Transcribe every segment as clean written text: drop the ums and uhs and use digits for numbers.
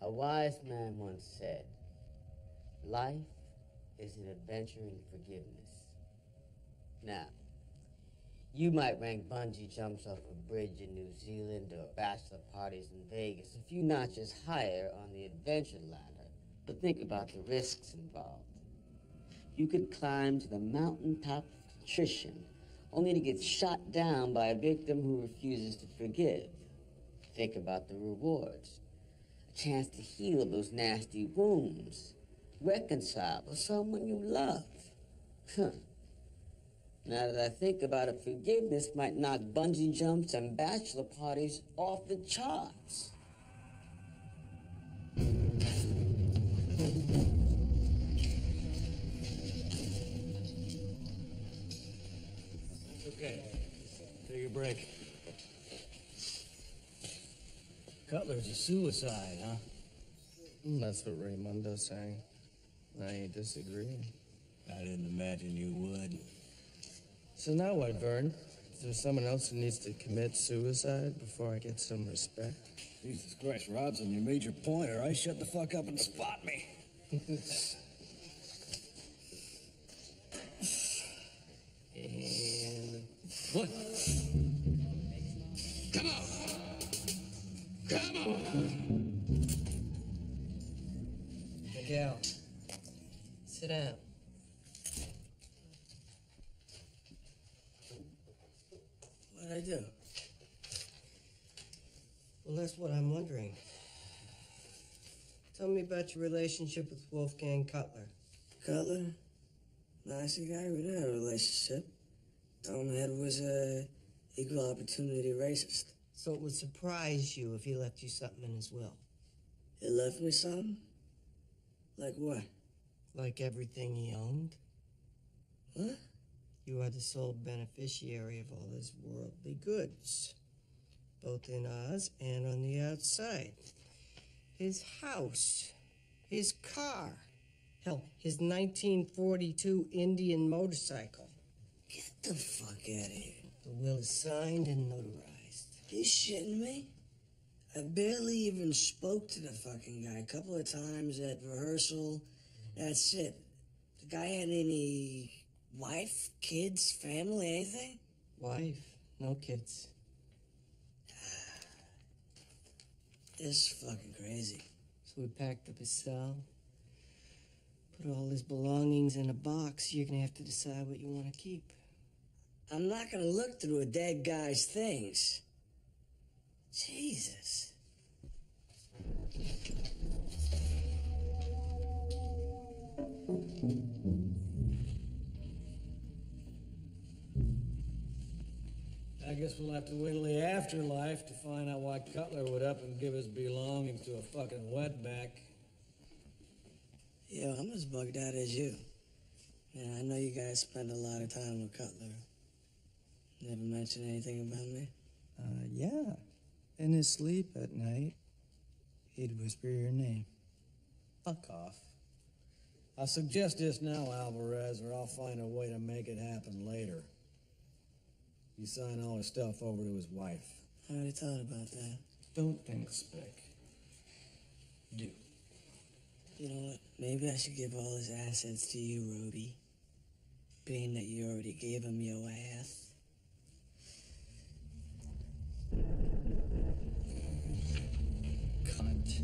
A wise man once said, life is an adventure in forgiveness. Now, you might rank bungee jumps off a bridge in New Zealand or bachelor parties in Vegas a few notches higher on the adventure ladder, but think about the risks involved. You could climb to the mountaintop of contrition only to get shot down by a victim who refuses to forgive. Think about the rewards. A chance to heal those nasty wounds. Reconcile with someone you love. Huh. Now that I think about it, forgiveness might knock bungee jumps and bachelor parties off the charts. Okay, take a break. Cutler's a suicide, huh? That's what Raymundo's saying. I disagree. I didn't imagine you would. So now what, Vern? Is there someone else who needs to commit suicide before I get some respect? Jesus Christ, Robson, you made your point, all right? Shut the fuck up and spot me. And... What? Come on! Come on! Miguel, sit down. What'd I do? Well, that's what I'm wondering. Tell me about your relationship with Wolfgang Cutler. Cutler? Nice guy, we didn't have a relationship. Tonehead was a equal opportunity racist. So it would surprise you if he left you something in his will. He left me something? Like what? Like everything he owned. What? You are the sole beneficiary of all his worldly goods, both in Oz and on the outside. His house, his car, hell, his 1942 Indian motorcycle. Get the fuck out of here. The will is signed and notarized. You shitting me? I barely even spoke to the fucking guy. A couple of times at rehearsal. That's it. The guy had any wife, kids, family, anything? Wife, no kids. This is fucking crazy. So we packed up his cell, put all his belongings in a box. You're gonna have to decide what you want to keep. I'm not gonna look through a dead guy's things. Jesus. I guess we'll have to wait till the afterlife to find out why Cutler would up and give his belongings to a fucking wetback. Yo, I'm as bugged out as you. Yeah, I know you guys spend a lot of time with Cutler. Never mention anything about me? Yeah. In his sleep at night, he'd whisper your name. Fuck off. I suggest this now, Alvarez, or I'll find a way to make it happen later. You sign all his stuff over to his wife. I already thought about that. Don't think, Spick. Do. You know what? Maybe I should give all his assets to you, Rhodey. Being that you already gave him your ass. Cunt.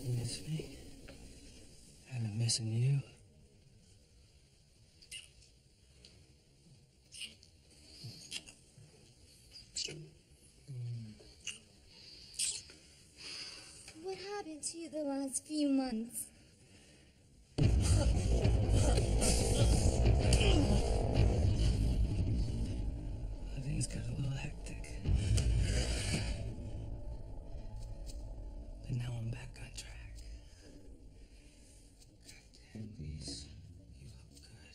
You miss me? I've been missing you. What happened to you the last few months? Things got a little hectic. But now I'm back on track. Goddamn, Lise, you look good.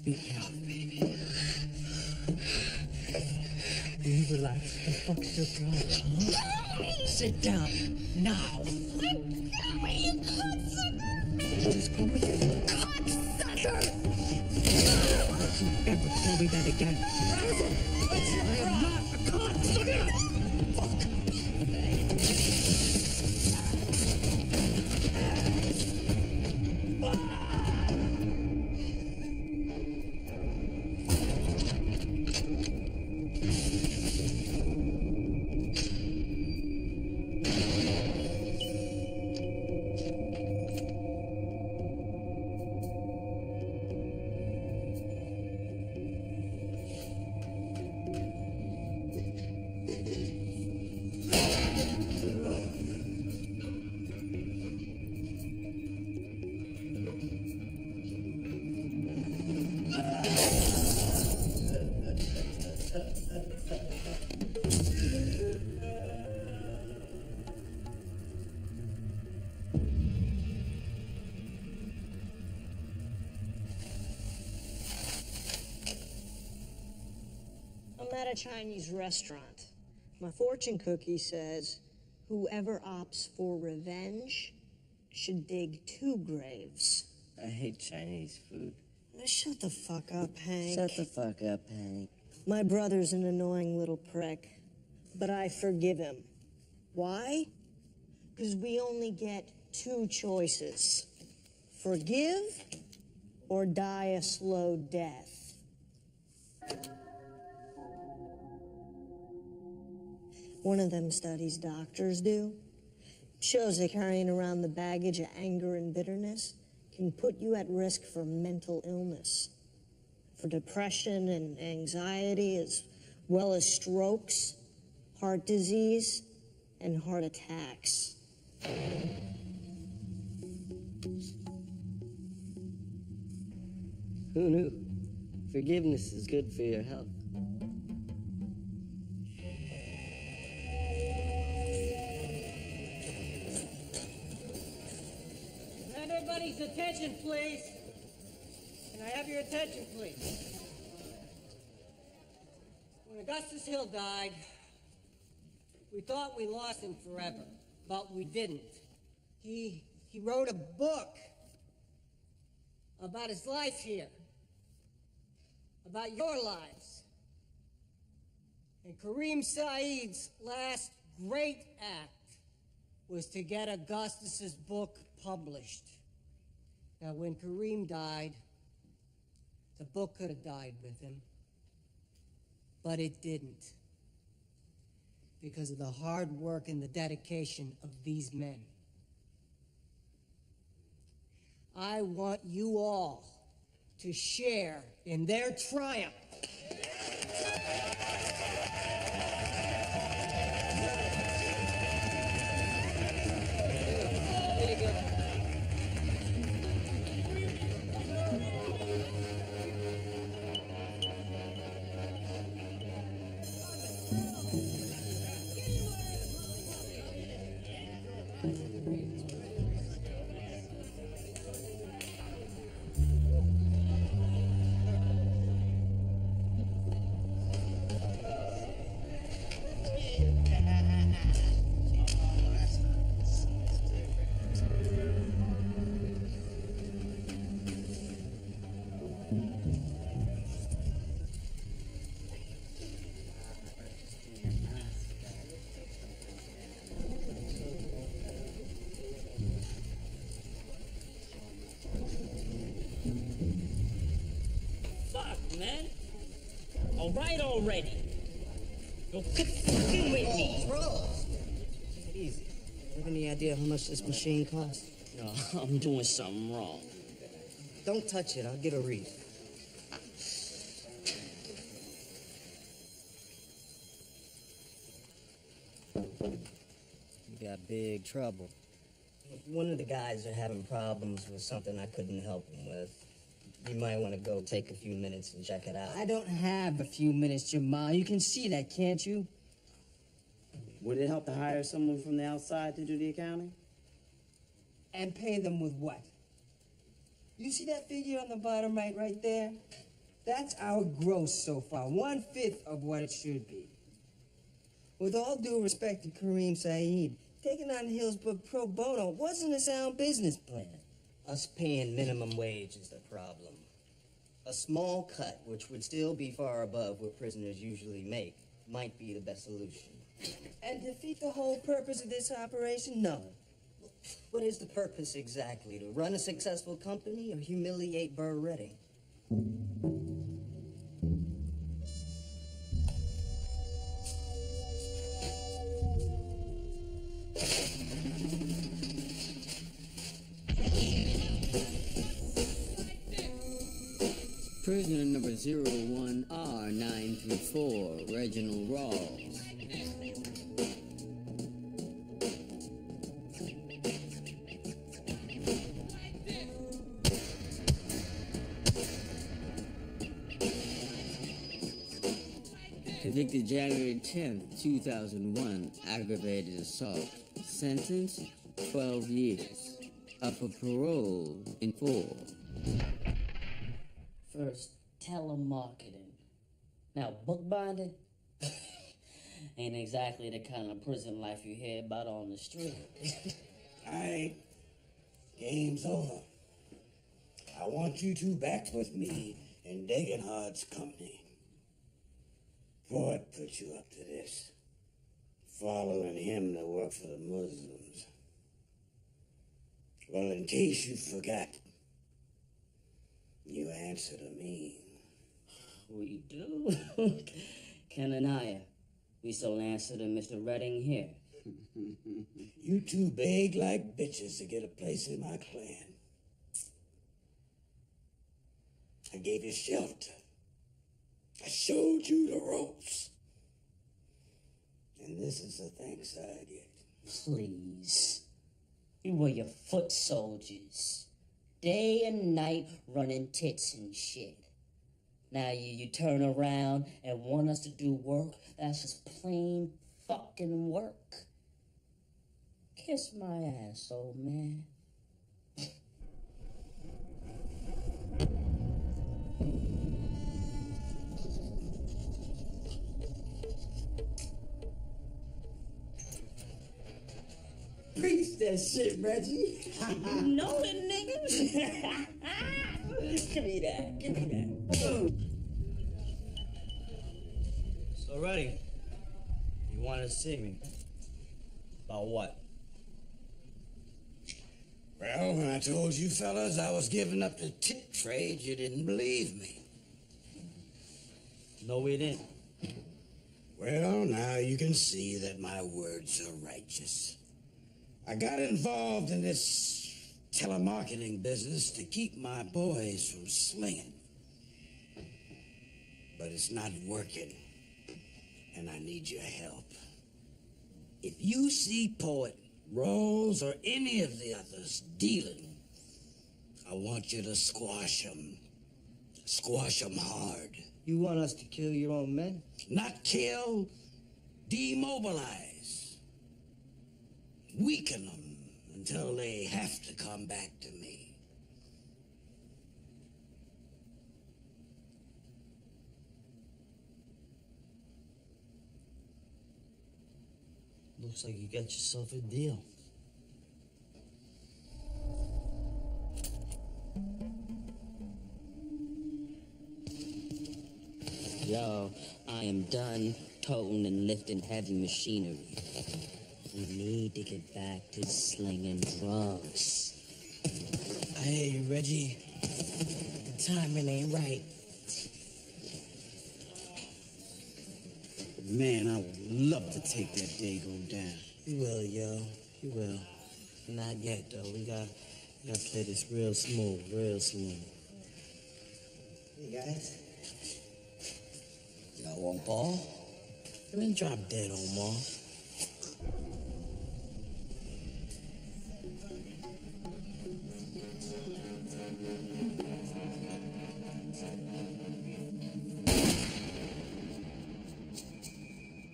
Beat me up, baby. Baby, relax. What the fuck's your problem, huh? Sit down, now. You cocksucker! Just go with your Cocksucker! Don't you ever call me that again. I am not a cocksucker! Fuck. I'm at a Chinese restaurant. My fortune cookie says, whoever opts for revenge should dig 2 graves. I hate Chinese food. Now shut the fuck up, Hank. Shut the fuck up, Hank. My brother's an annoying little prick, but I forgive him. Why? Because we only get 2 choices. Forgive or die a slow death. One of them studies doctors do. Shows that carrying around the baggage of anger and bitterness can put you at risk for mental illness, for depression and anxiety, as well as strokes, heart disease, and heart attacks. Who knew? Forgiveness is good for your health. Everybody's attention, please. Can I have your attention, please? When Augustus Hill died, we thought we lost him forever, but we didn't. He wrote a book about his life here, about your lives. And Kareem Saeed's last great act was to get Augustus's book published. Now, when Kareem died, the book could have died with him, but it didn't, because of the hard work and the dedication of these men. I want you all to share in their triumph. Man. All right already. Go quit fucking with me. Bro, easy. You have any idea how much this machine costs? No, I'm doing something wrong. Don't touch it. I'll get a read. You got big trouble. One of the guys are having problems with something I couldn't help him with. You might want to go take a few minutes and check it out. I don't have a few minutes, Jamal. You can see that, can't you? Would it help to hire someone from the outside to do the accounting? And pay them with what? You see that figure on the bottom right there? That's our gross so far, 1/5 of what it should be. With all due respect to Kareem Saeed, taking on Hill's book pro bono wasn't a sound business plan. Us paying minimum wage is the problem. A small cut, which would still be far above what prisoners usually make, might be the best solution. And defeat the whole purpose of this operation? No. What is the purpose exactly? To run a successful company or humiliate Burr Redding? Prisoner number 01R934, Reginald Rawls. Convicted January 10th, 2001, aggravated assault. Sentence, 12 years. Up for parole in 4. First, telemarketing. Now, bookbinding ain't exactly the kind of prison life you hear about on the street. All right, game's over. I want you two back with me in Degenhardt's company. What put you up to this? Following him to work for the Muslims. Well, in case you forgot, you answer to me. We do? Kananaya, we still answer to Mr. Redding here. You two beg like bitches to get a place in my clan. I gave you shelter. I showed you the ropes. And this is the thanks I get. Please. We were your foot soldiers. Day and night running tits and shit. Now you turn around and want us to do work that's just plain fucking work. Kiss my ass, old man. Preach that shit, Reggie. You know it, nigga. Give me that. Give me that. So, Reddy, you wanted to see me. About what? Well, when I told you fellas I was giving up the tip trade, you didn't believe me. No, we didn't. Well, now you can see that my words are righteous. I got involved in this telemarketing business to keep my boys from slinging. But it's not working, and I need your help. If you see Poet, Rose, or any of the others dealing, I want you to squash them. Squash them hard. You want us to kill your own men? Not kill, demobilize. Weaken them. until they have to come back to me. Looks like you got yourself a deal. Yo, I am done toting and lifting heavy machinery. We need to get back to slinging drugs. I hear you, Reggie. The timing ain't right. Man, I would love to take that Dago down. You will, yo. You will. Not yet, though. We gotta play this real smooth, real smooth. Hey, guys. Y'all want ball? Come in, drop dead, Omar.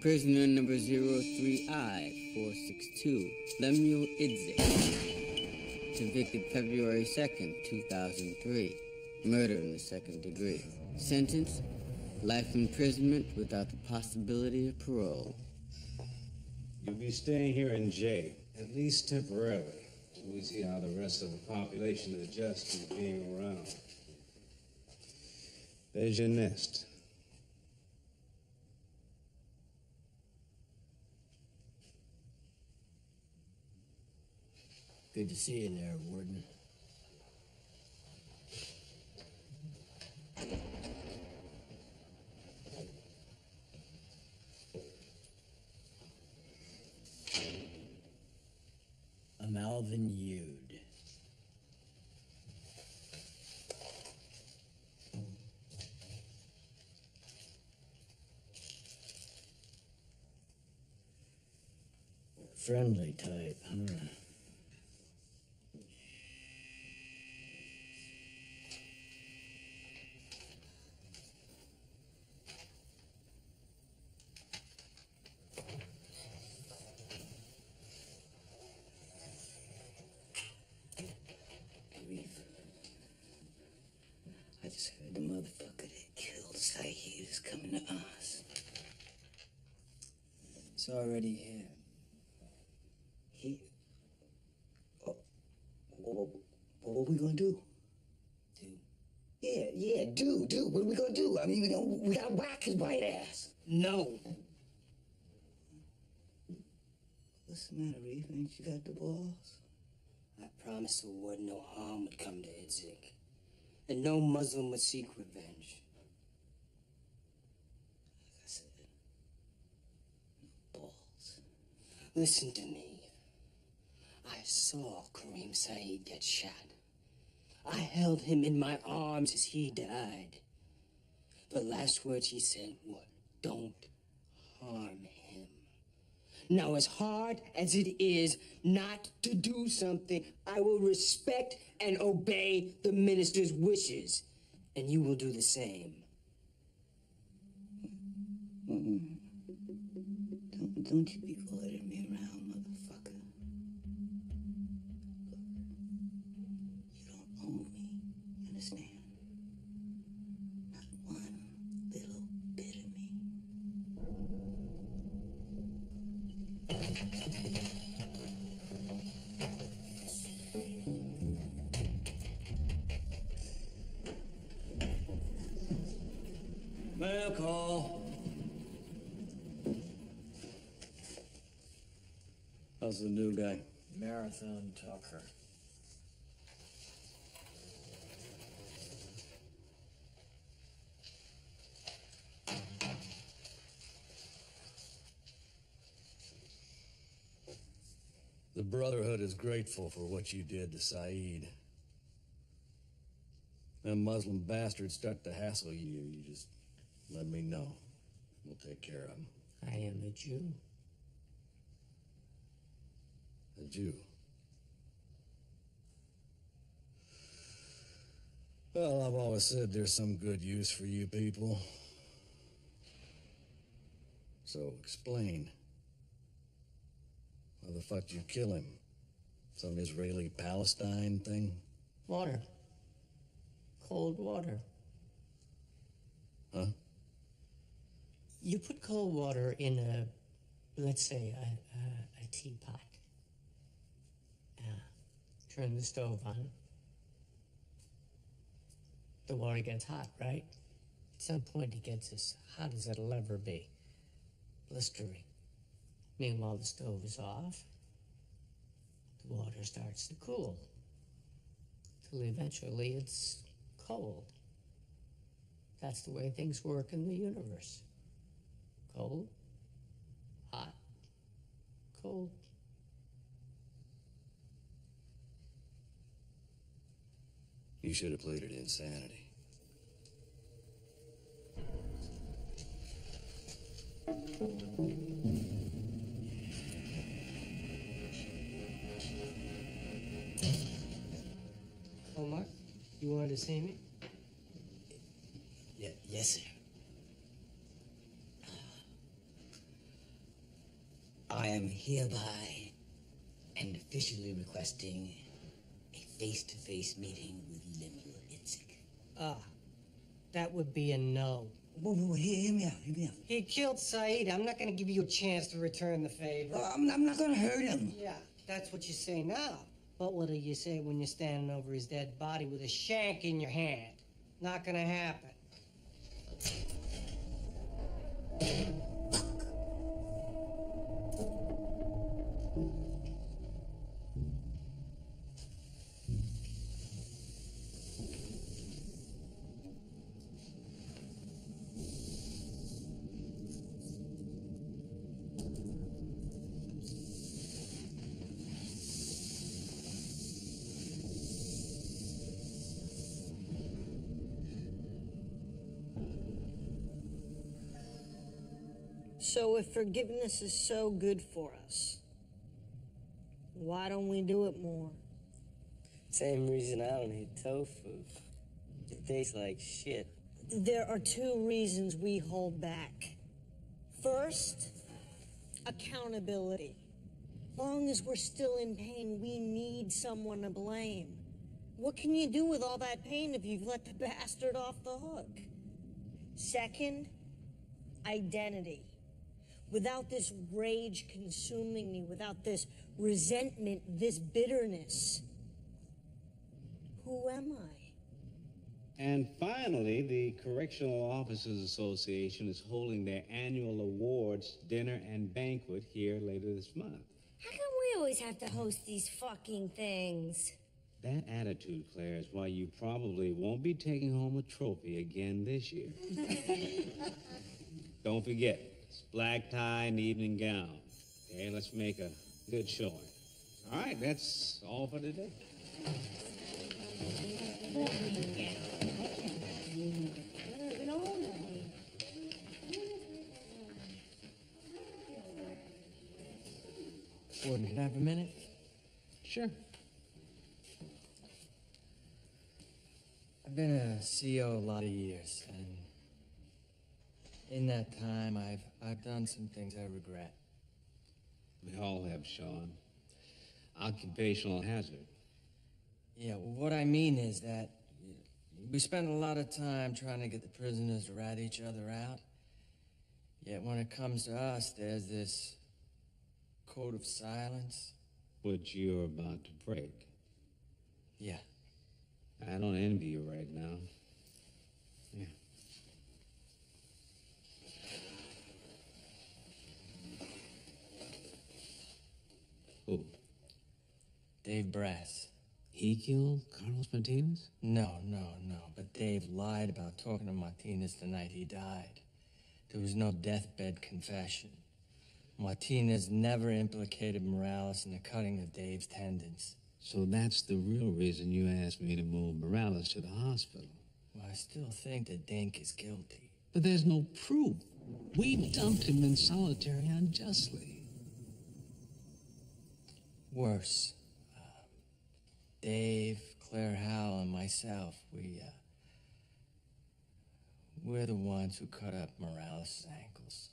Prisoner number 03I-462, Lemuel Idzik. Convicted February 2nd, 2003. Murder in the second degree. Sentence, life imprisonment without the possibility of parole. You'll be staying here in jail, at least temporarily, till we see how the rest of the population adjusts to being around. There's your nest. Good to see you there, Warden. I'm Alvin Yude. Friendly type, huh? I just heard the motherfucker that killed Saeed is coming to us. It's already here. What we gonna do? Do? Do. What are we gonna do? I mean, we gotta whack his white ass. No. What's the matter, Reef? Ain't you got the balls? I promised the warden no harm would come to Idzik, and no Muslim would seek revenge. Like I said, no balls. Listen to me. I saw Kareem Saeed get shot. I held him in my arms as he died. The last words he said were, "Don't harm him." Now, as hard as it is not to do something, I will respect and obey the minister's wishes, and you will do the same. Don't you be ordering me around, motherfucker. Look, you don't own me, you understand? Not one little bit of me. Mail call. How's the new guy? Marathon Tucker. The Brotherhood is grateful for what you did to Saeed. Them Muslim bastards start to hassle you, you just let me know. We'll take care of them. I am a Jew. A Jew. Well, I've always said there's some good use for you people. So explain. How the fuck did you kill him? Some Israeli-Palestine thing? Water. Cold water. Huh? You put cold water in a, let's say, a teapot. Turn the stove on. The water gets hot, right? At some point it gets as hot as it'll ever be. Blistering. Meanwhile, the stove is off. The water starts to cool. Till eventually it's cold. That's the way things work in the universe. Cold, hot, cold. You should have pleaded insanity. Omar, you wanted to see me? Yes, sir. I am hereby and officially requesting a face-to-face meeting with Lemuel Itzik. That would be a no. Whoa, hear me out. He killed Saeed. I'm not going to give you a chance to return the favor. I'm not gonna hurt him. Yeah, that's what you say now. But what do you say when you're standing over his dead body with a shank in your hand? Not going to happen. So if forgiveness is so good for us, why don't we do it more? Same reason I don't eat tofu. It tastes like shit. There are two reasons we hold back. First, accountability. As long as we're still in pain, we need someone to blame. What can you do with all that pain if you've let the bastard off the hook? Second, identity. Without this rage consuming me, without this resentment, this bitterness, who am I? And finally, the Correctional Officers Association is holding their annual awards dinner and banquet here later this month. How come we always have to host these fucking things? That attitude, Claire, is why you probably won't be taking home a trophy again this year. Don't forget, it's black tie and evening gown. Okay, let's make a good showing. All right, that's all for today. Warden, can I have a minute? Sure. I've been a CO a lot of years, and in that time, I've done some things I regret. We all have, Sean. Occupational hazard. Yeah, well, what I mean is that we spend a lot of time trying to get the prisoners to rat each other out. Yet when it comes to us, there's this code of silence. Which you're about to break. Yeah. I don't envy you right now. Yeah. Who? Dave Brass. He killed Carlos Martinez? No. But Dave lied about talking to Martinez the night he died. There was no deathbed confession. Martinez never implicated Morales in the cutting of Dave's tendons. So that's the real reason you asked me to move Morales to the hospital. Well, I still think that Dink is guilty. But there's no proof. We dumped him in solitary unjustly. Worse. Dave, Claire Howell, and myself, we're the ones who cut up Morales' ankles.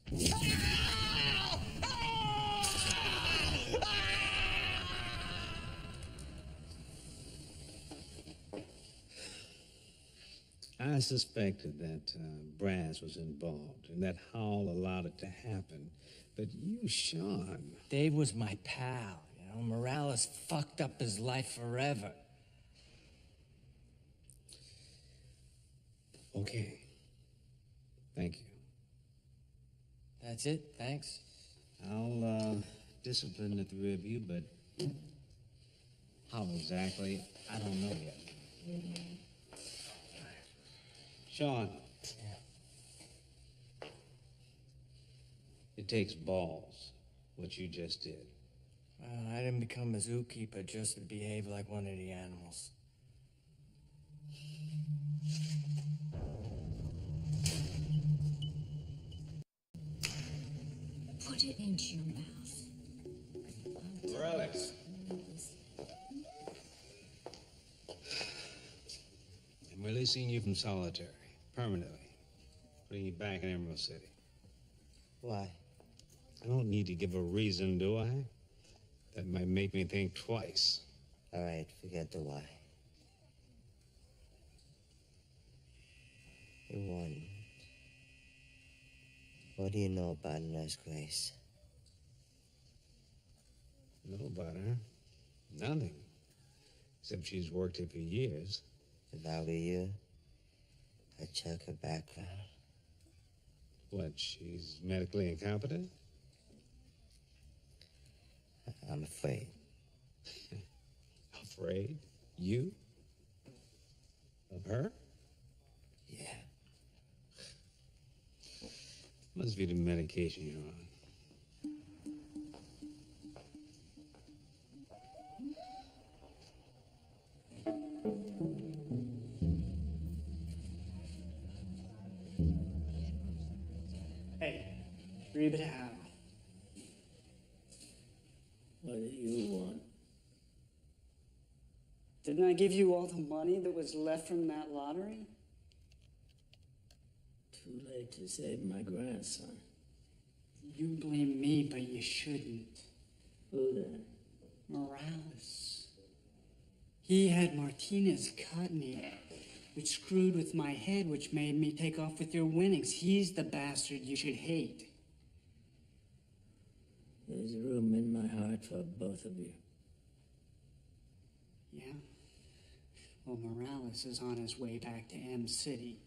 I suspected that Brass was involved, and that Howell allowed it to happen. But you, Sean... Dave was my pal, you know. Morales fucked up his life forever. Okay. Thank you. That's it, thanks. I'll discipline the three of you, but how exactly, I don't know yet. Sean. Yeah. It takes balls, what you just did. Well, I didn't become a zookeeper just to behave like one of the animals. Put it into your mouth. Morales. I'm releasing you from solitary, permanently. Putting you back in Emerald City. Why? I don't need to give a reason, do I? That might make me think twice. All right, forget the why. You won. What do you know about Nurse Grace? Know about her? Nothing. Except she's worked here for years. If I were you, I'd check her background. What, she's medically incompetent? I'm afraid. Afraid? You? Of her? Yeah. Must be the medication you're on. Hey, read it out. What do you want? Didn't I give you all the money that was left from that lottery? Too late to save my grandson. You blame me, but you shouldn't. Who then? Morales. He had Martinez cut me, which screwed with my head, which made me take off with your winnings. He's the bastard you should hate. There's room in my heart for both of you. Yeah? Well, Morales is on his way back to M City.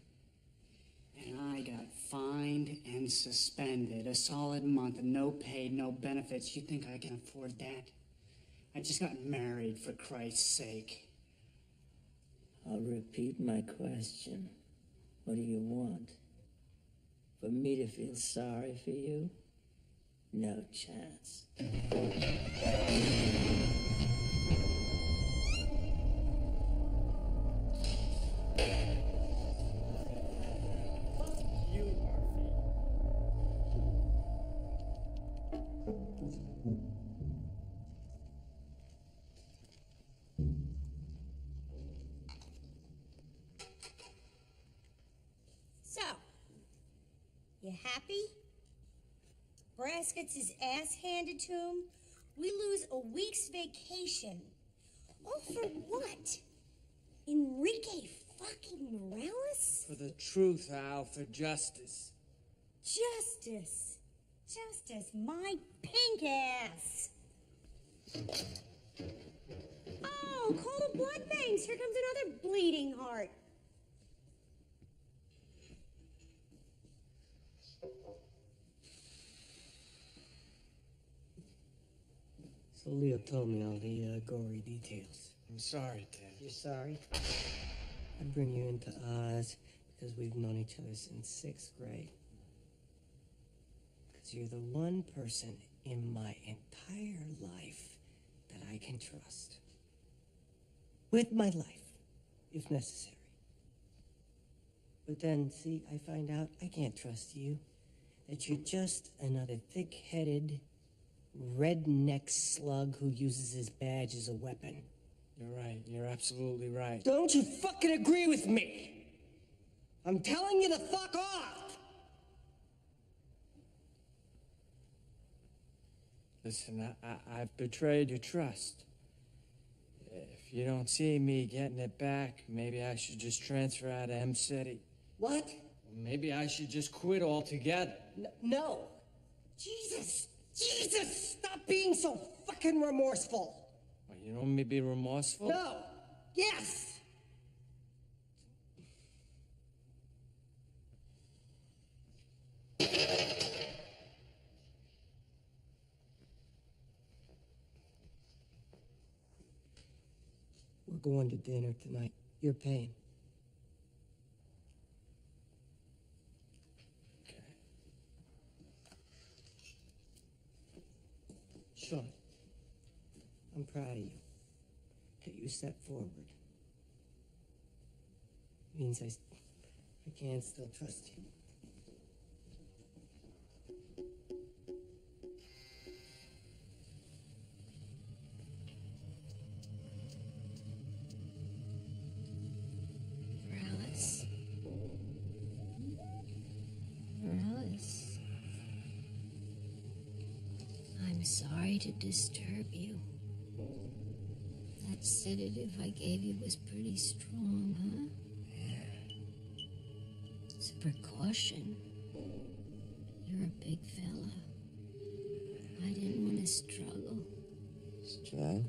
And I got fined and suspended. A solid month, no pay, no benefits. You think I can afford that? I just got married, for Christ's sake. I'll repeat my question. What do you want? For me to feel sorry for you? No chance. So, you happy? Brass gets his ass handed to him. We lose a week's vacation. All for what? Enrique fucking Morales? For the truth, Al, for justice. Justice. Justice, my pink ass. Oh, call the blood banks. Here comes another bleeding heart. So Leo told me all the gory details. I'm sorry, Ted. You're sorry? I bring you into Oz because we've known each other since 6th grade. Because you're the one person in my entire life that I can trust. With my life, if necessary. But then, see, I find out I can't trust you. That you're just another thick-headed, redneck slug who uses his badge as a weapon. You're right. You're absolutely right. Don't you fucking agree with me? I'm telling you to fuck off! Listen, I've betrayed your trust. If you don't see me getting it back, maybe I should just transfer out of M City. What? Maybe I should just quit altogether. No. Jesus! Jesus! Stop being so fucking remorseful! Well, you don't want me to be remorseful? No! Yes! We're going to dinner tonight. You're paying. Okay. Sean, I'm proud of you. That you stepped forward. Means I can still trust you. Morales. Morales. I'm sorry to disturb you. That sedative I gave you was pretty strong, huh? It's a precaution. You're a big fella. I didn't want to struggle. Struggle?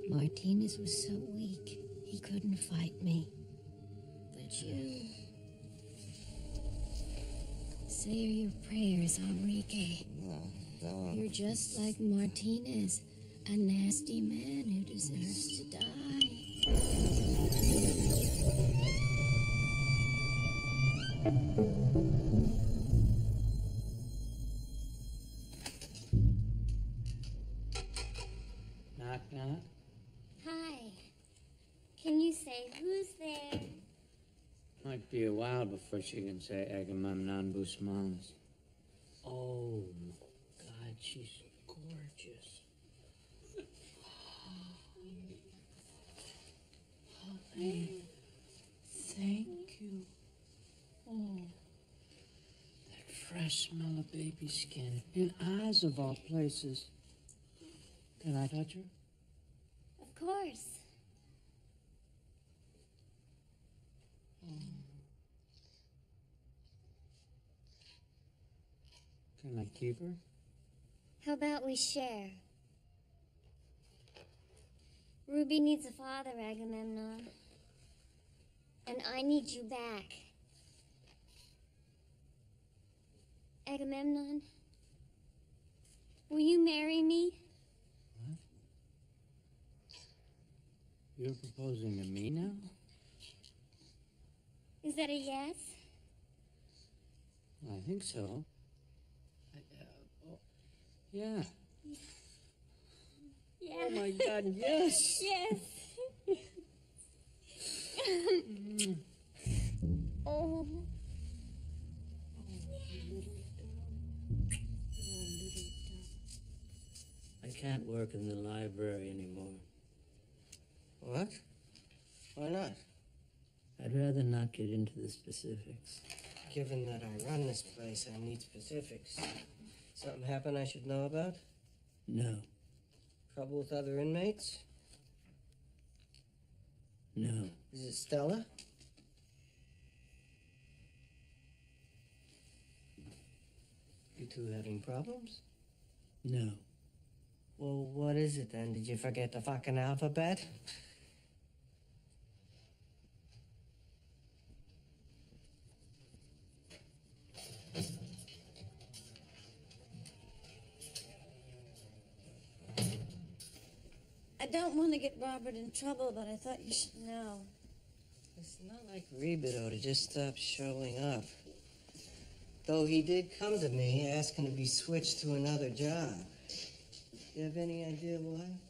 Martinez was so weak, he couldn't fight me. But you... Say your prayers, Enrique. No, don't. You're just like Martinez, a nasty man who deserves to die. Knock, knock. Hi. Can you say who's there? Might be a while before she can say Agamemnon Busmalis. Oh, God, she's gorgeous. Honey, thank you. Oh, that fresh smell of baby skin and eyes of all places. Can I touch her? Of course. Can I keep her? How about we share? Ruby needs a father, Agamemnon. And I need you back. Agamemnon, will you marry me? What? You're proposing to me now? Is that a yes? I think so. Yeah. Yeah. Oh my God, yes! Yes. Oh. I can't work in the library anymore. What? Why not? I'd rather not get into the specifics. Given that I run this place, I need specifics. Something happen I should know about? No. Trouble with other inmates? No. Is it Stella? You two having problems? No. Well, what is it then? Did you forget the fucking alphabet? I don't want to get Robert in trouble, but I thought you should know. It's not like Rebido to just stop showing up. Though he did come to me asking to be switched to another job. You have any idea why?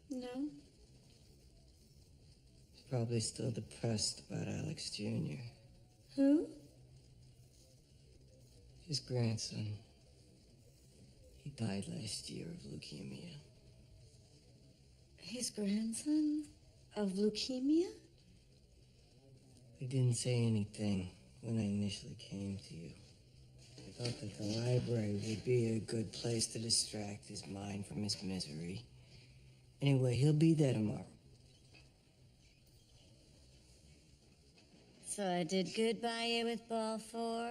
No? He's probably still depressed about Alex Jr. Who? His grandson. He died last year of leukemia. His grandson? Of leukemia? He didn't say anything when I initially came to you. Thought that the library would be a good place to distract his mind from his misery. Anyway, he'll be there tomorrow. So I did good by you with ball 4?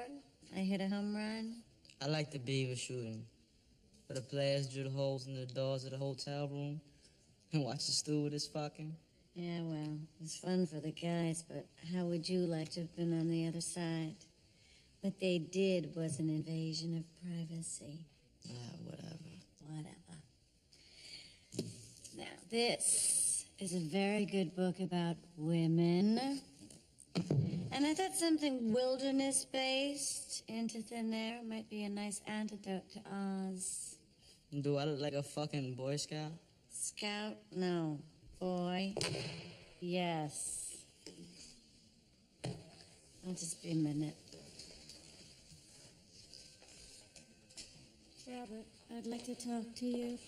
I hit a home run? I like the beaver shooting. Where the players drill holes in the doors of the hotel room and watch the stewardess fucking. Yeah, well, it was fun for the guys, but how would you like to have been on the other side? What they did was an invasion of privacy. Whatever. Whatever. Now, this is a very good book about women. And I thought something wilderness-based into thin air might be a nice antidote to Oz. Do I look like a fucking Boy Scout? Scout? No. Boy? Yes. I'll just be a minute. Robert, I'd like to talk to you.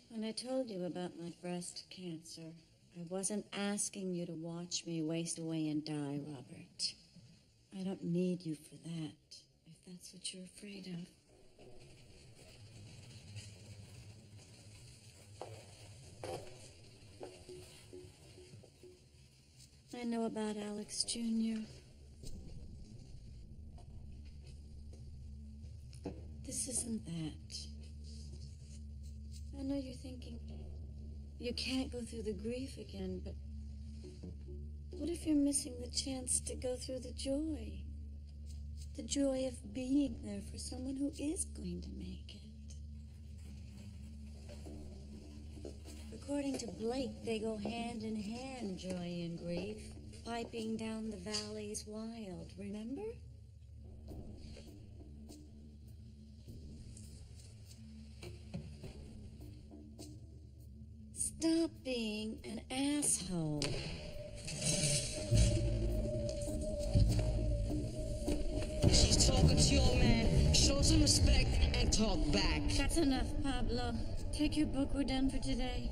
When I told you about my breast cancer, I wasn't asking you to watch me waste away and die, Robert. I don't need you for that, if that's what you're afraid of. I know about Alex Jr. This isn't that. I know you're thinking you can't go through the grief again, but what if you're missing the chance to go through the joy? The joy of being there for someone who is going to make it. According to Blake, they go hand in hand, joy and grief, piping down the valleys wild, remember? Stop being an asshole. She's talking to your man. Show some respect and talk back. That's enough, Pablo. Take your book. We're done for today.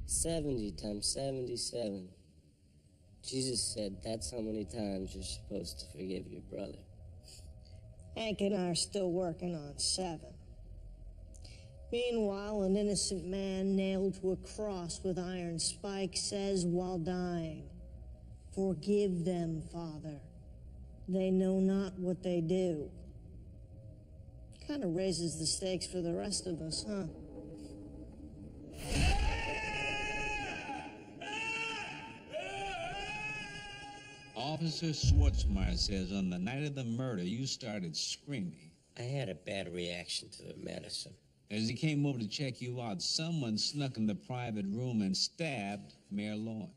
$70 times 77. Jesus said that's how many times you're supposed to forgive your brother. Hank and I are still working on 7. Meanwhile, an innocent man nailed to a cross with iron spikes says while dying, "Forgive them, Father. They know not what they do." Kind of raises the stakes for the rest of us, huh? Officer Schwartzmeyer says on the night of the murder, you started screaming. I had a bad reaction to the medicine. As he came over to check you out, someone snuck in the private room and stabbed Mayor Lorne.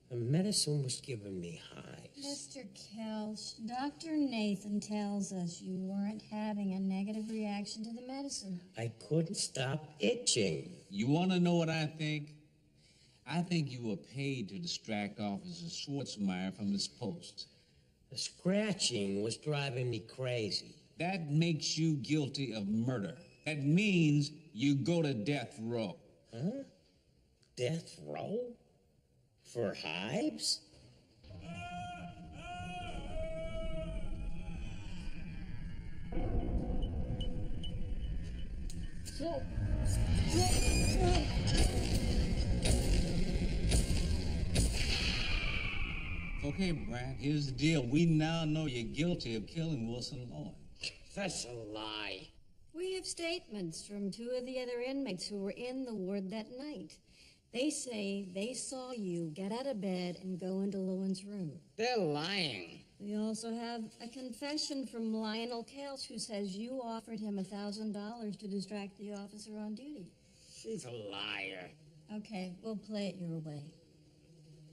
The medicine was giving me hives. Mr. Kelch, Dr. Nathan tells us you weren't having a negative reaction to the medicine. I couldn't stop itching. You want to know what I think? I think you were paid to distract Officer Schwartzmeyer from his post. The scratching was driving me crazy. That makes you guilty of murder. That means you go to death row. Huh? Death row? For hives? Okay, Brad, here's the deal. We now know you're guilty of killing Wilson Lorne. That's a lie. We have statements from 2 of the other inmates who were in the ward that night. They say they saw you get out of bed and go into Lewin's room. They're lying. We also have a confession from Lionel Kales, who says you offered him $1,000 to distract the officer on duty. She's a liar. Okay, we'll play it your way.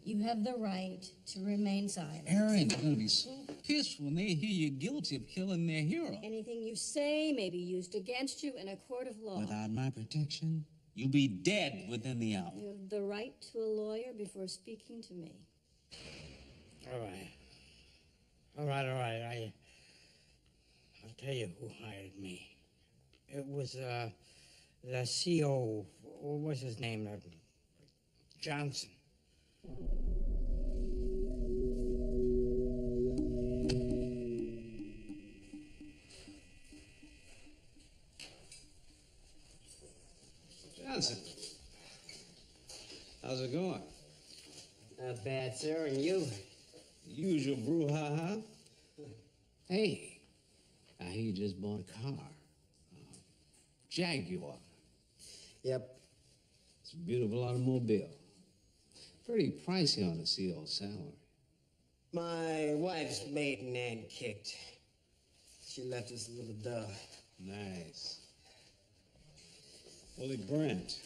You have the right to remain silent. Parents are going to be so pissed when they hear you're guilty of killing their hero. Anything you say may be used against you in a court of law. Without my protection, you'll be dead within the hour. You have the right to a lawyer before speaking to me. All right. All right. I'll tell you who hired me. It was, the CO, what was his name? Johnson. Johnson, how's it going? Not bad, sir, and you? Usual brouhaha. Hey, I hear you just bought a car. Jaguar. Yep. It's a beautiful automobile. Pretty pricey on a CO salary. My wife's maiden aunt kicked. She left us a little dough. Nice. Willie Brandt.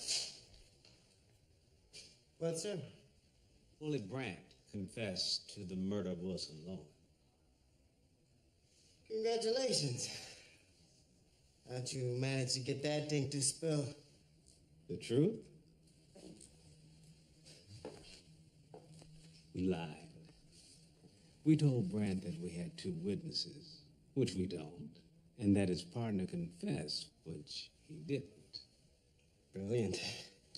What, sir? Willie Brandt confessed to the murder of Wilson Lowen. Congratulations. How'd you manage to get that thing to spill? The truth? We lied. We told Brandt that we had 2 witnesses, which we don't, and that his partner confessed, which he didn't. Brilliant.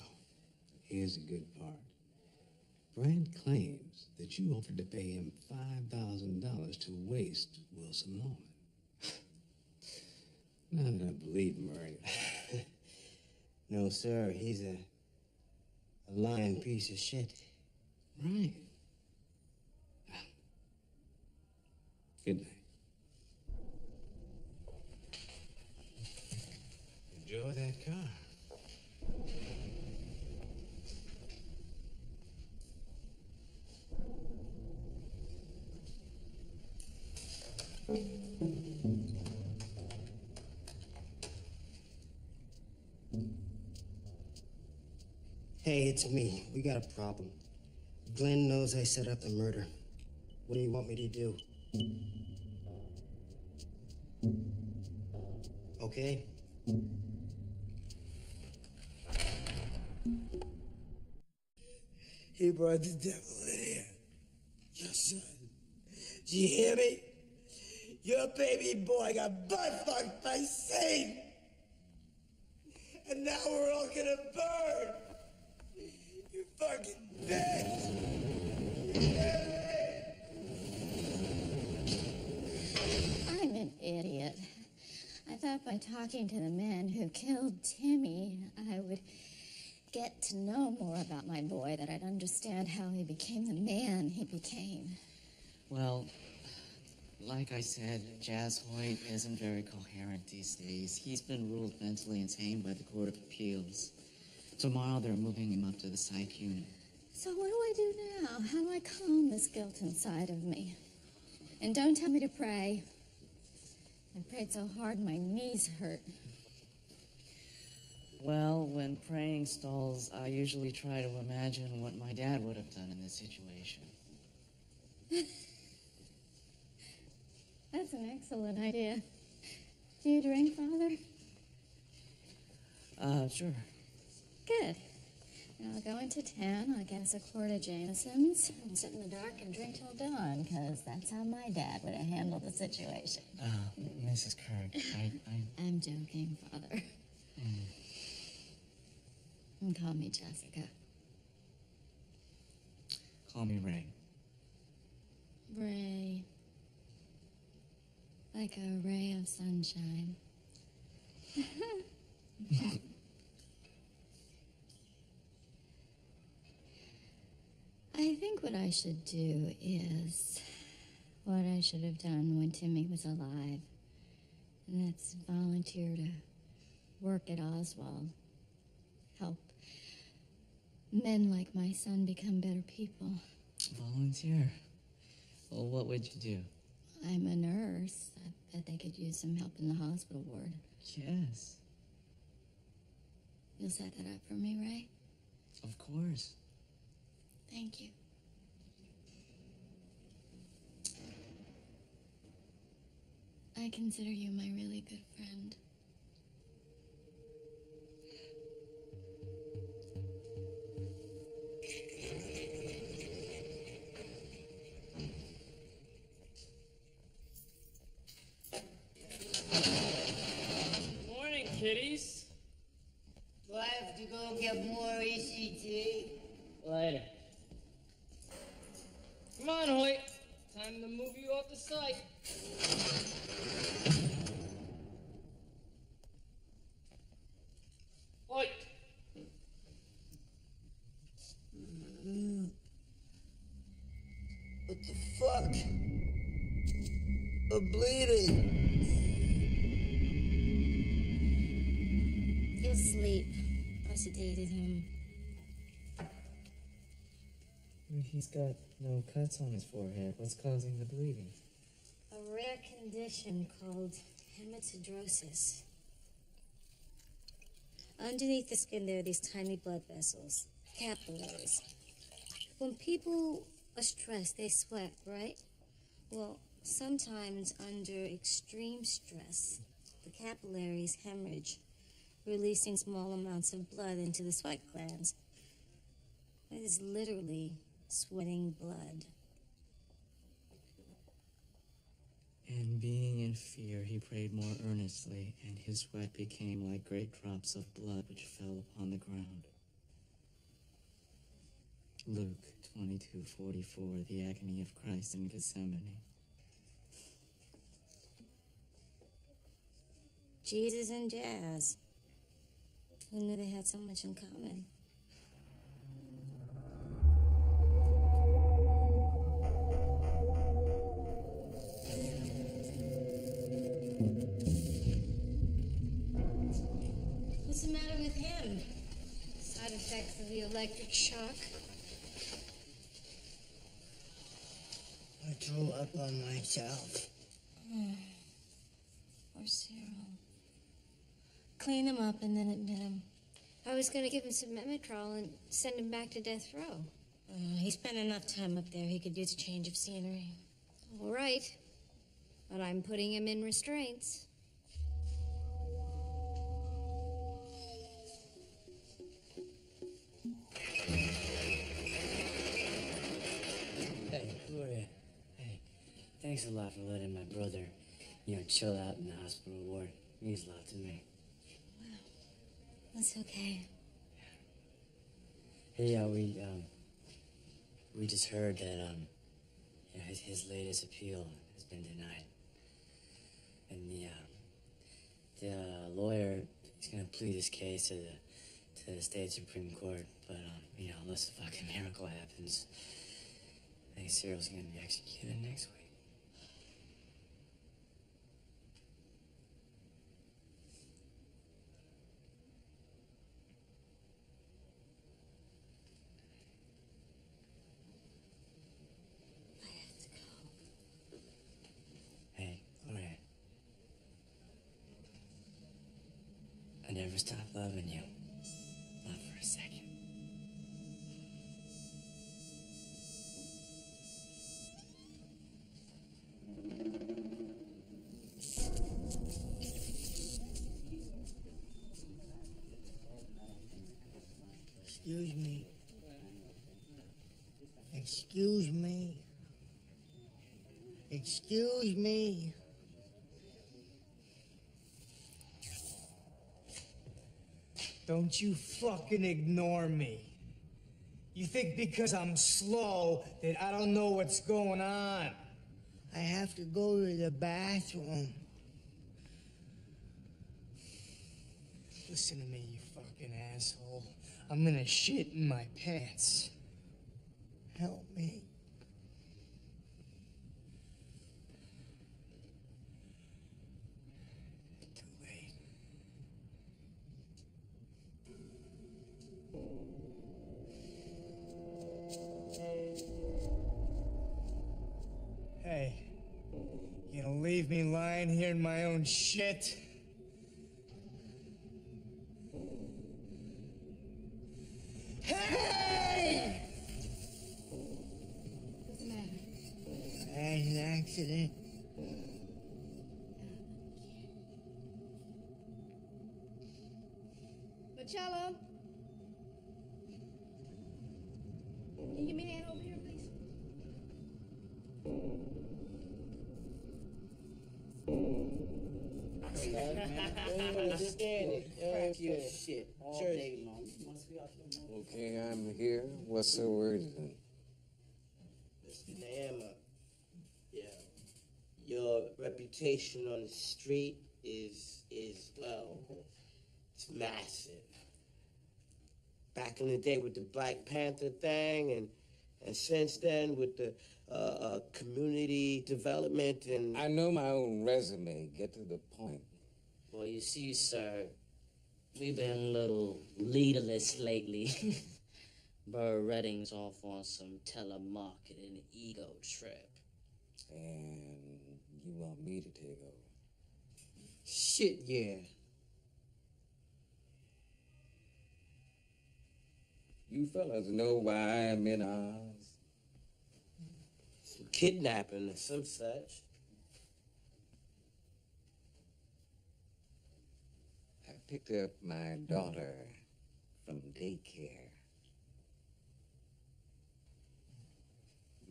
Oh, here's the good part. Brandt claims that you offered to pay him $5,000 to waste Wilson Lowen. Not gonna believe him or anything. No, sir. He's a lying piece of shit. Right. Good night. Enjoy that car. Hey, it's me. We got a problem. Glenn knows I set up the murder. What do you want me to do? Okay? He brought the devil in here. Your son. Do you hear me? Your baby boy got butt-fucked by Satan. And now we're all gonna burn. You fucking bitch. I'm an idiot. I thought by talking to the man who killed Timmy, I would get to know more about my boy, that I'd understand how he became the man he became. Well, like I said, Jazz Hoyt isn't very coherent these days. He's been ruled mentally insane by the Court of Appeals. Tomorrow they're moving him up to the psych unit. So what do I do now? How do I calm this guilt inside of me? And don't tell me to pray. I prayed so hard my knees hurt. Well, when praying stalls, I usually try to imagine what my dad would have done in this situation. That's an excellent idea. Do you drink, Father? Sure. Good. And I'll go into town, I'll get us a quart of Jameson's, and sit in the dark and drink till dawn, because that's how my dad would have handled the situation. Mrs. Kirk, I'm joking, Father. And call me Jessica. Call me Ray. Ray. Like a ray of sunshine. I think what I should do is what I should have done when Timmy was alive. And that's volunteer to work at Oswald. Help men like my son become better people. Volunteer. Well, what would you do? I'm a nurse. I bet they could use some help in the hospital ward. Yes. You'll set that up for me, Ray? Of course. Thank you. I consider you my really good friend. Morning, kiddies. Do I have to go get more ECT? Later. Come on, Hoyt. Time to move you off the site. Hoyt. What the fuck? I'm bleeding. He'll sleep. I sedated him. He's got no cuts on his forehead. What's causing the bleeding? A rare condition called hematidrosis. Underneath the skin, there are these tiny blood vessels, capillaries. When people are stressed, they sweat, right? Well, sometimes under extreme stress, the capillaries hemorrhage, releasing small amounts of blood into the sweat glands. It is literally sweating blood. And being in fear, he prayed more earnestly, and his sweat became like great drops of blood which fell upon the ground. Luke 22:44, the agony of Christ in Gethsemane. Jesus and jazz. Who knew they had so much in common? What's the matter with him? Side effects of the electric shock? I threw up on myself. Poor Cyril. Clean him up and then admit him. I was going to give him some Memetrol and send him back to death row. He spent enough time up there. He could use a change of scenery. All right. But I'm putting him in restraints. Hey, Gloria. Hey, thanks a lot for letting my brother, chill out in the hospital ward. It means a lot to me. That's okay. Hey, we just heard that, his latest appeal has been denied. And the lawyer is gonna plead his case to the state Supreme Court, but, unless a fucking miracle happens, I think Cyril's gonna be executed next week. Hey, Gloria. I never stopped loving you. Not for a second. Excuse me. Excuse me. Excuse me. Don't you fucking ignore me. You think because I'm slow that I don't know what's going on. I have to go to the bathroom. Listen to me, you fucking asshole. I'm gonna shit in my pants. Help me. Too late. leave me lying here in my own shit? Hey! What's the matter? I had an accident. Marcello? Can you give me a hand over here, please? Shit all day long. Okay, I'm here. What's the word then? Mr. Nahama, yeah, your reputation on the street is well, it's massive. Back in the day with the Black Panther thing, and since then with the community development and... I know my own resume. Get to the point. Well, you see, sir, we've been a little leaderless lately. Burr Redding's off on some telemarketing ego trip. And you want me to take over? Shit, yeah. You fellas know why I'm in Oz? Some kidnapping or some such. I picked up my daughter from daycare.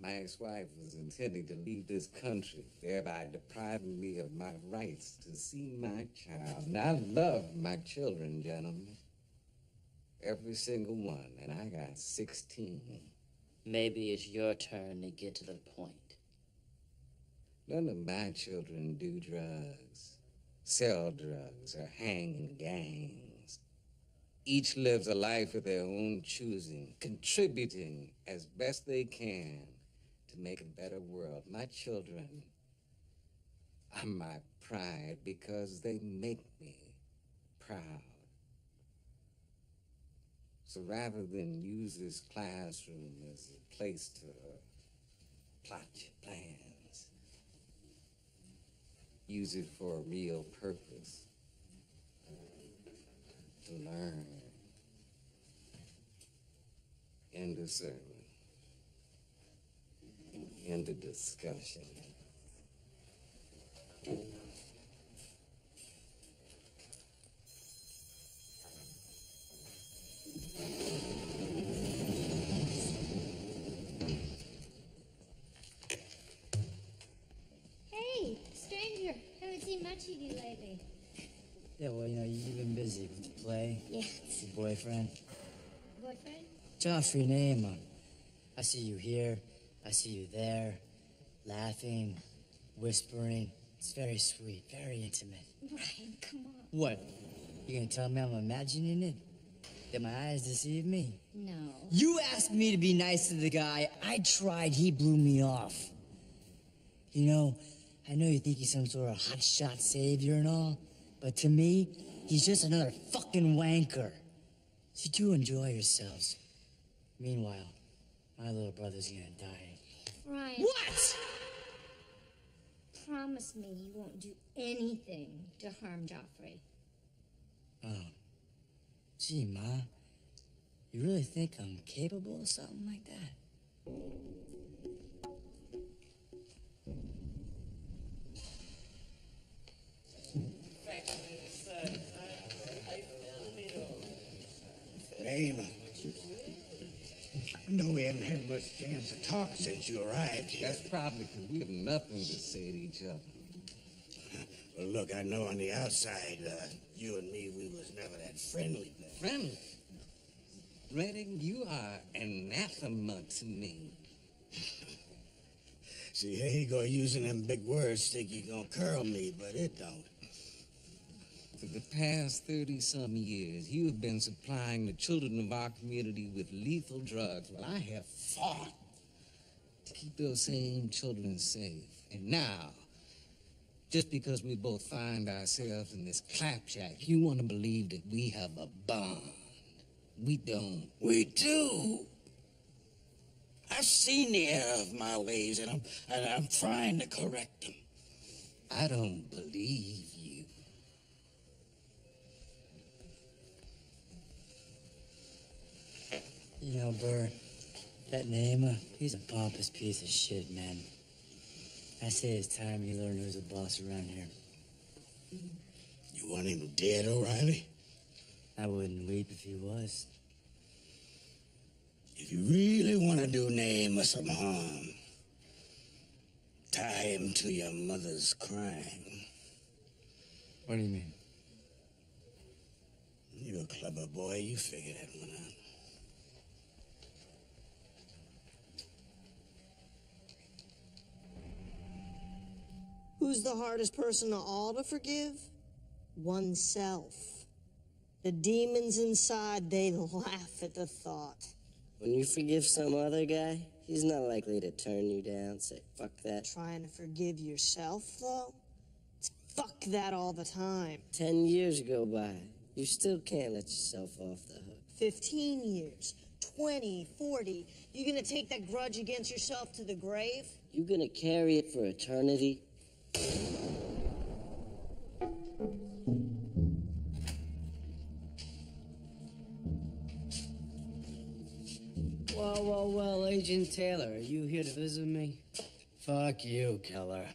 My ex-wife was intending to leave this country, thereby depriving me of my rights to see my child. And I love my children, gentlemen. Every single one, and I got 16. Maybe it's your turn to get to the point. None of my children do drugs, sell drugs, or hang in gangs. Each lives a life of their own choosing, contributing as best they can to make a better world. My children are my pride because they make me proud. So rather than use this classroom as a place to plot your plans, use it for a real purpose, to learn. End of sermon. End of discussion. Hey, stranger. Haven't seen much of you lately. Yeah, well, you've been busy with the play. Yeah. Your boyfriend. Boyfriend? Joffrey name. I see you here. I see you there. Laughing, whispering. It's very sweet, very intimate. Brian, come on. What? You gonna tell me I'm imagining it? Did my eyes deceive me? No. You asked me to be nice to the guy. I tried. He blew me off. I know you think he's some sort of hotshot savior and all, but to me, he's just another fucking wanker. So do enjoy yourselves. Meanwhile, my little brother's gonna die. Brian. What? Promise me you won't do anything to harm Joffrey. Oh. Gee, Ma. You really think I'm capable of something like that? Name. I know we haven't had much chance to talk since you arrived here. That's probably because we have nothing to say to each other. Well, look, I know on the outside, you and me, we was never that friendly. Friendly? Redding, you are anathema to me. See, here you go using them big words, think you gonna curl me, but it don't. For the past 30-some years, you have been supplying the children of our community with lethal drugs, while I have fought to keep those same children safe. And now, just because we both find ourselves in this clapjack, you want to believe that we have a bond. We don't. We do. I've seen the error of my ways, and I'm trying to correct them. I don't believe you. You know, Burr, that Naima, he's a pompous piece of shit, man. I say it's time you learn who's the boss around here. You want him dead, O'Reilly? I wouldn't weep if he was. If you really want to do Naima some harm, tie him to your mother's crime. What do you mean? You're a clever boy. You figure that one out. Who's the hardest person of all to forgive? Oneself. The demons inside, they laugh at the thought. When you forgive some other guy, he's not likely to turn you down, say, fuck that. Trying to forgive yourself, though? It's fuck that all the time. 10 years go by. You still can't let yourself off the hook. 15 years, 20, 40. You gonna take that grudge against yourself to the grave? You gonna carry it for eternity? Well, Agent Taylor, are you here to visit me? Fuck you, Keller.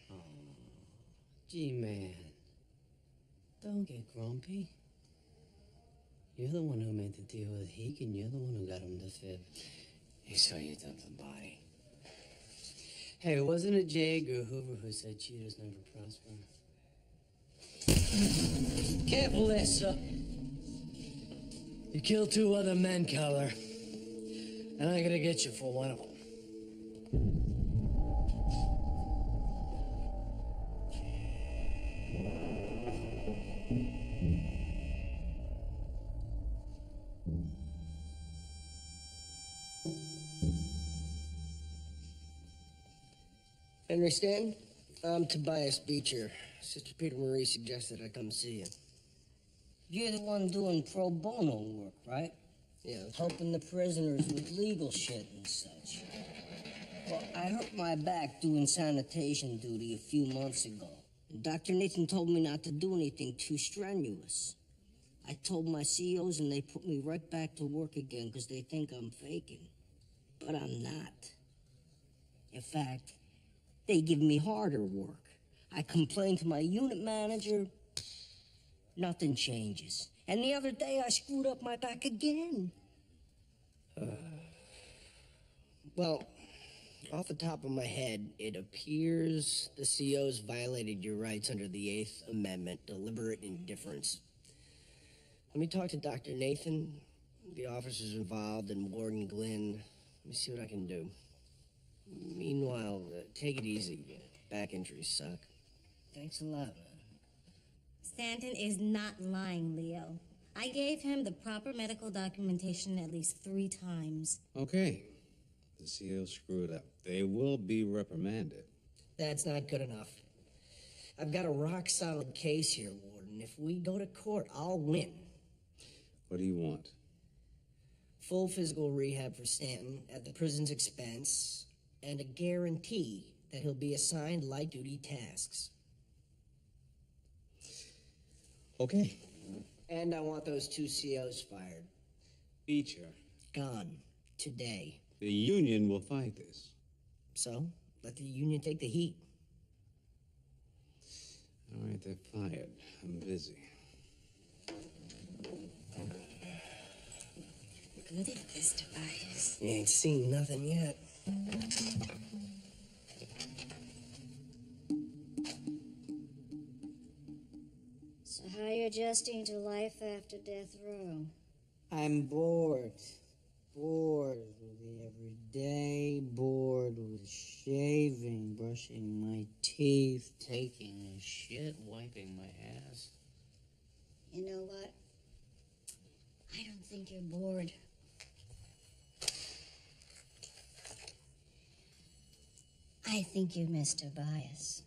Gee, man. Don't get grumpy. You're the one who made the deal with Heek, and you're the one who got him to fib. You saw you dumped the body. Hey, wasn't it J. Edgar Hoover who said cheaters never prosper? Careful there, sir. You killed 2 other men, Keller. And I'm gonna get you for one of them. Henry Stanton, I'm Tobias Beecher. Sister Peter Marie suggested I come see you. You're the one doing pro bono work, right? Yeah. Helping the prisoners with legal shit and such. Well, I hurt my back doing sanitation duty a few months ago. And Dr. Nathan told me not to do anything too strenuous. I told my COs and they put me right back to work again because they think I'm faking. But I'm not. In fact, they give me harder work. I complain to my unit manager, nothing changes. And the other day, I screwed up my back again. Well, off the top of my head, it appears the COs violated your rights under the 8th Amendment, deliberate indifference. Let me talk to Dr. Nathan, the officers involved, and Warden Glenn. Let me see what I can do. Meanwhile, take it easy. Back injuries suck. Thanks a lot, man. Stanton is not lying, Leo. I gave him the proper medical documentation at least 3 times. Okay. The CO screwed up. They will be reprimanded. That's not good enough. I've got a rock-solid case here, Warden. If we go to court, I'll win. What do you want? Full physical rehab for Stanton at the prison's expense, and a guarantee that he'll be assigned light-duty tasks. Okay. And I want those 2 COs fired. Beecher. Gone. Today. The union will fight this. So, let the union take the heat. All right, they're fired. I'm busy. Good at this, Tobias. You ain't seen nothing yet. So how are you adjusting to life after death row? I'm bored. Bored with the everyday, bored with shaving, brushing my teeth, Taking a shit, wiping my ass. You know what? I don't think you're bored. I think you miss Tobias.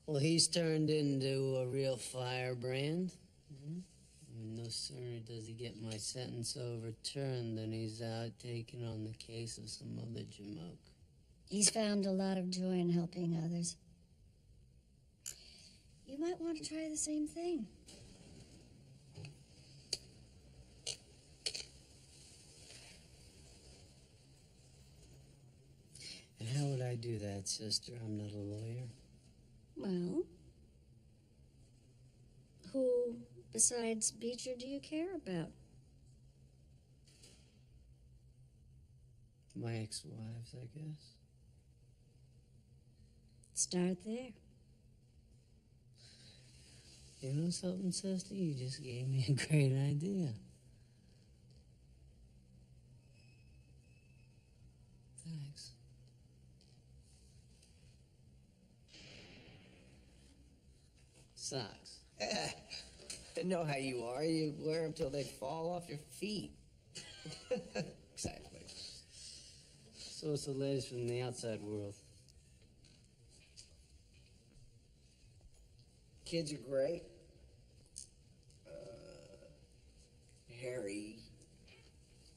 Well, he's turned into a real firebrand. No sooner does he get my sentence overturned than he's out taking on the case of some other jamoke. He's found a lot of joy in helping others. You might want to try the same thing. And how would I do that, sister? I'm not a lawyer. Well, who besides Beecher do you care about? My ex-wives, I guess. Start there. You know something, sister? You just gave me a great idea. Thanks. Socks. I know how you are. You wear them till they fall off your feet. Exactly. So what's the latest from the outside world? Kids are great. Harry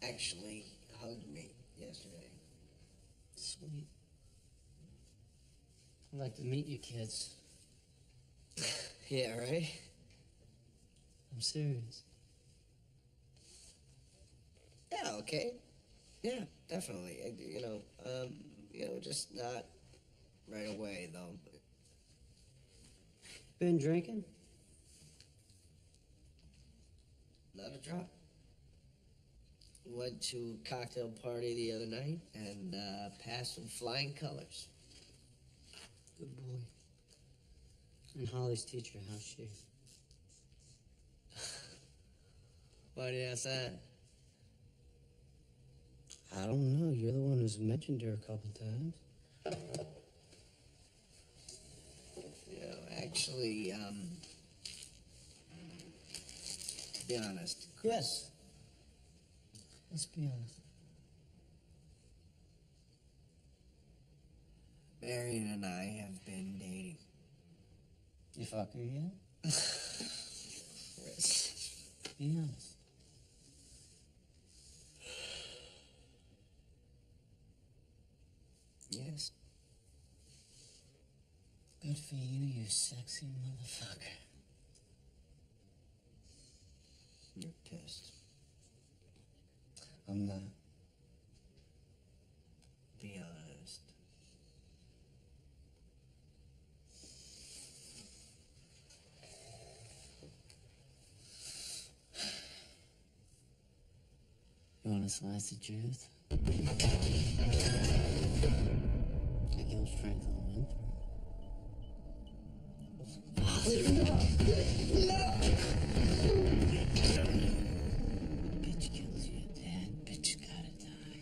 actually hugged me yesterday. Sweet. I'd like to meet you kids. Yeah, right? I'm serious. Yeah, okay. Yeah, definitely. Just not right away, though. Been drinking? Not a drop. Went to a cocktail party the other night and passed with flying colors. Good boy. And Holly's teacher, how's she? Why do you ask that? I don't know. You're the one who's mentioned her a couple times. Actually, to be honest. Yes. Let's be honest. Marion and I have been dating. You fuck her yet? Chris. Be honest. Yes. Good for you, you sexy motherfucker. You're pissed. I'm not. Be honest. You want a slice of truth? I kill strength on one. Bitch kills you, Dad. Bitch gotta die.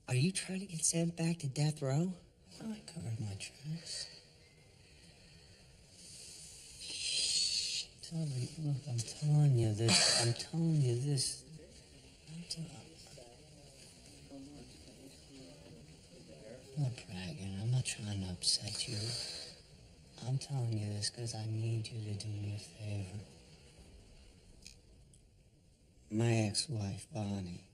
Are you trying to get sent back to death row? I covered my tracks. Look, I'm telling you this. I'm telling you this. I'm not bragging. I'm not trying to upset you. I'm telling you this because I need you to do me a favor. My ex-wife, Bonnie.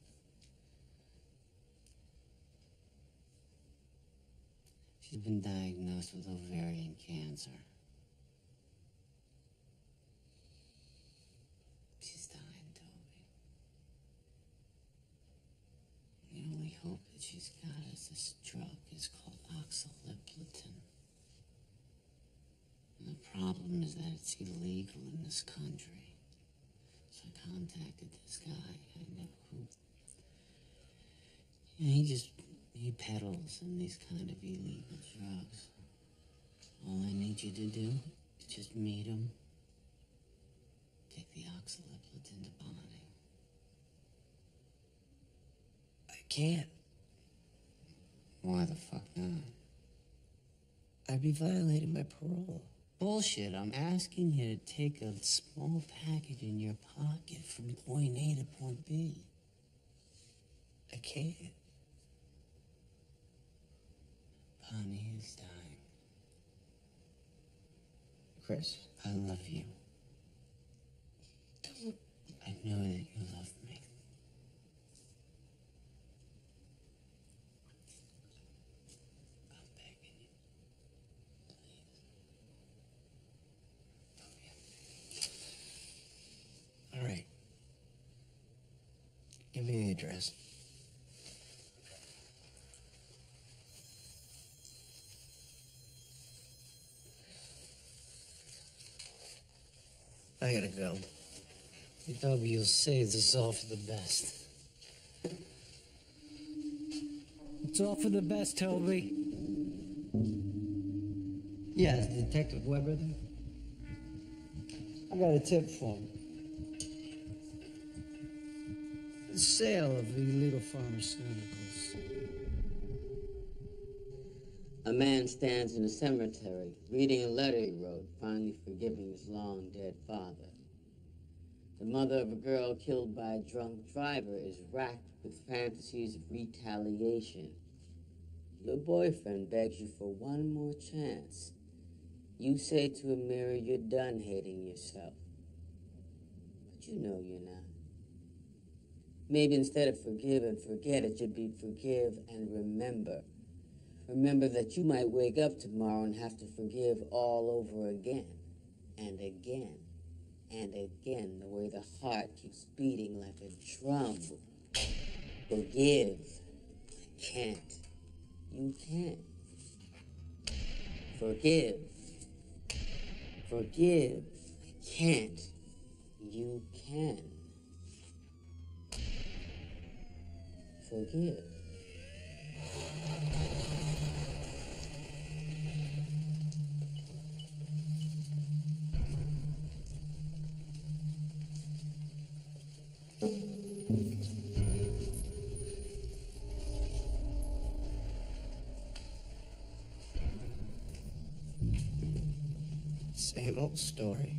She's been diagnosed with ovarian cancer. She's dying, Toby. The only hope that she's got is this drug. It's called oxaliplatin. And the problem is that it's illegal in this country. So I contacted this guy I know who... Yeah, he peddles in these kind of illegal drugs. All I need you to do is just meet him. Take the oxaliplatin to Bonnie. I can't. Why the fuck not? I'd be violating my parole. Bullshit. I'm asking you to take a small package in your pocket from point A to point B. I can't. Bonnie is dying. Chris. I love you. Don't. I know that you love me. address. I gotta go. You thought you'll save this all for the best. It's all for the best, Toby. Yeah, is Detective Weber there? I got a tip for him. The sale of illegal pharmaceuticals. A man stands in a cemetery, reading a letter he wrote, finally forgiving his long-dead father. The mother of a girl killed by a drunk driver is racked with fantasies of retaliation. Your boyfriend begs you for one more chance. You say to a mirror you're done hating yourself. But you know you're not. Maybe instead of forgive and forget, it should be forgive and remember. Remember that you might wake up tomorrow and have to forgive all over again, and again, and again, the way the heart keeps beating like a drum. Forgive. I can't. You can. Forgive. Forgive. I can't. You can. Forgive. Same old story.